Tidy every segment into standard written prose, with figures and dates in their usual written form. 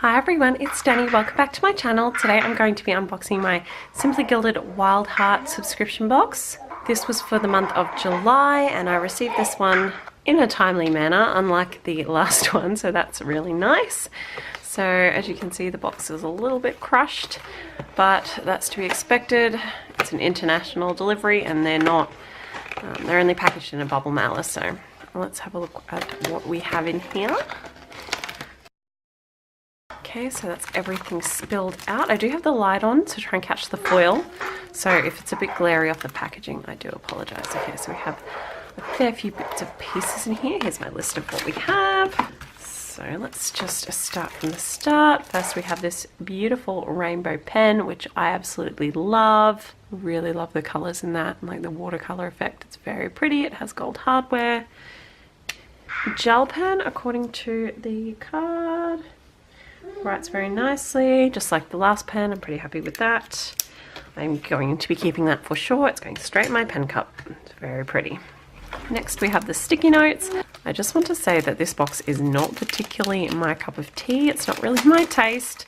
Hi everyone, it's Danny. Welcome back to my channel. Today I'm going to be unboxing my Simply Gilded Wild Heart subscription box. This was for the month of July and I received this one in a timely manner, unlike the last one, so that's really nice. So as you can see, the box is a little bit crushed, but that's to be expected. It's an international delivery and they're only packaged in a bubble mailer, so let's have a look at what we have in here. Okay, so that's everything spilled out. I do have the light on to try and catch the foil, so if it's a bit glary off the packaging, I do apologise. Okay, so we have a fair few bits of pieces in here. Here's my list of what we have. So let's just start from the start. First we have this beautiful rainbow pen, which I absolutely love. Really love the colours in that, and like the watercolour effect. It's very pretty. It has gold hardware. Gel pen, according to the card. Writes very nicely, just like the last pen. I'm pretty happy with that. I'm going to be keeping that for sure. It's going straight in my pen cup. It's very pretty. Next we have the sticky notes. I just want to say that this box is not particularly my cup of tea. It's not really my taste.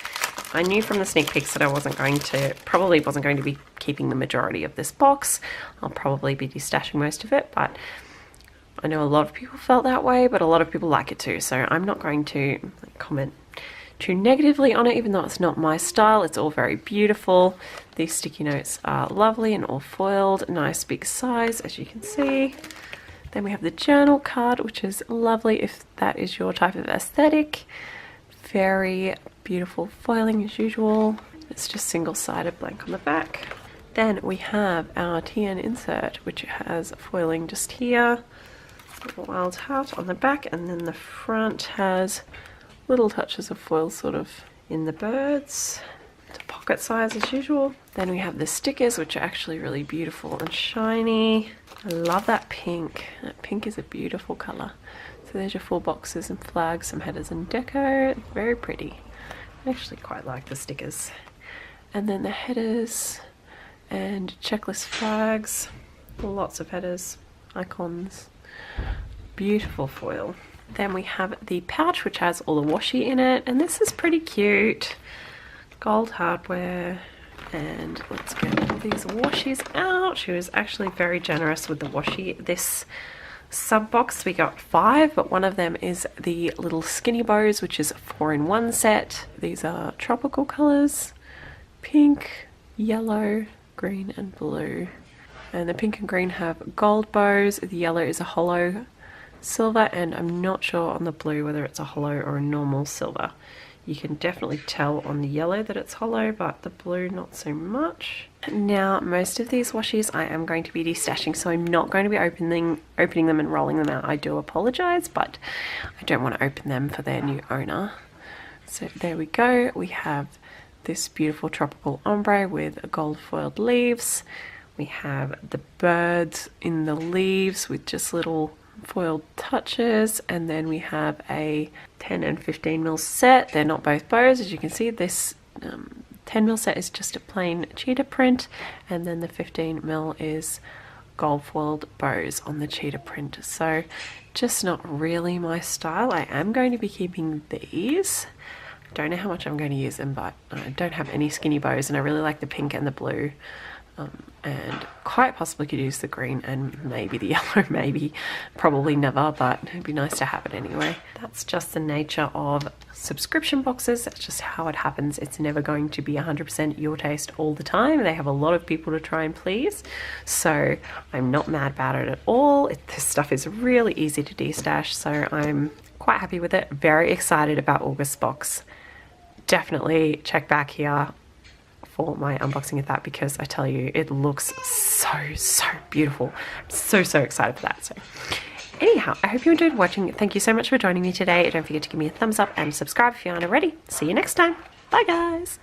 I knew from the sneak peeks that I probably wasn't going to be keeping the majority of this box. I'll probably be destashing most of it, but I know a lot of people felt that way, but a lot of people like it too, so I'm not going to comment too negatively on it, even though it's not my style. It's all very beautiful. These sticky notes are lovely and all foiled, nice big size, as you can see. Then we have the journal card, which is lovely if that is your type of aesthetic. Very beautiful foiling as usual. It's just single-sided blank on the back. Then we have our TN insert, which has foiling just here, wild heart on the back, and then the front has little touches of foil sort of in the birds. It's a pocket size as usual. Then we have the stickers, which are actually really beautiful and shiny. I love that pink. That pink is a beautiful colour. So there's your 4 boxes and flags, some headers and deco. Very pretty. I actually quite like the stickers. And then the headers and checklist flags. Lots of headers, icons. Beautiful foil. Then we have the pouch, which has all the washi in it, and this is pretty cute. Gold hardware, and let's get all these washis out. She was actually very generous with the washi. This sub box we got 5, but one of them is the little skinny bows, which is a 4-in-1 set. These are tropical colors: pink, yellow, green, and blue. And the pink and green have gold bows. The yellow is a hollow silver, and I'm not sure on the blue whether it's a hollow or a normal silver. You can definitely tell on the yellow that it's hollow, but the blue not so much. Now most of these washies I am going to be destashing, so I'm not going to be opening them and rolling them out. I do apologize, but I don't want to open them for their new owner. So there we go. We have this beautiful tropical ombre with gold foiled leaves. We have the birds in the leaves with just little foiled touches, and then we have a 10 and 15 mil set. They're not both bows, as you can see. This 10 mil set is just a plain cheetah print, and then the 15 mil is gold foiled bows on the cheetah print. So just not really my style. I am going to be keeping these. I don't know how much I'm going to use them, but I don't have any skinny bows, and I really like the pink and the blue. And quite possibly could use the green and maybe the yellow, maybe, probably never, but it'd be nice to have it anyway. That's just the nature of subscription boxes. That's just how it happens. It's never going to be 100% your taste all the time. They have a lot of people to try and please, so I'm not mad about it at all. This stuff is really easy to destash, so I'm quite happy with it. Very excited about August box. Definitely check back here for my unboxing of that, because I tell you, it looks so beautiful. I'm so excited for that. So anyhow, I hope you enjoyed watching. Thank you so much for joining me today. Don't forget to give me a thumbs up and subscribe if you aren't already. See you next time. Bye guys.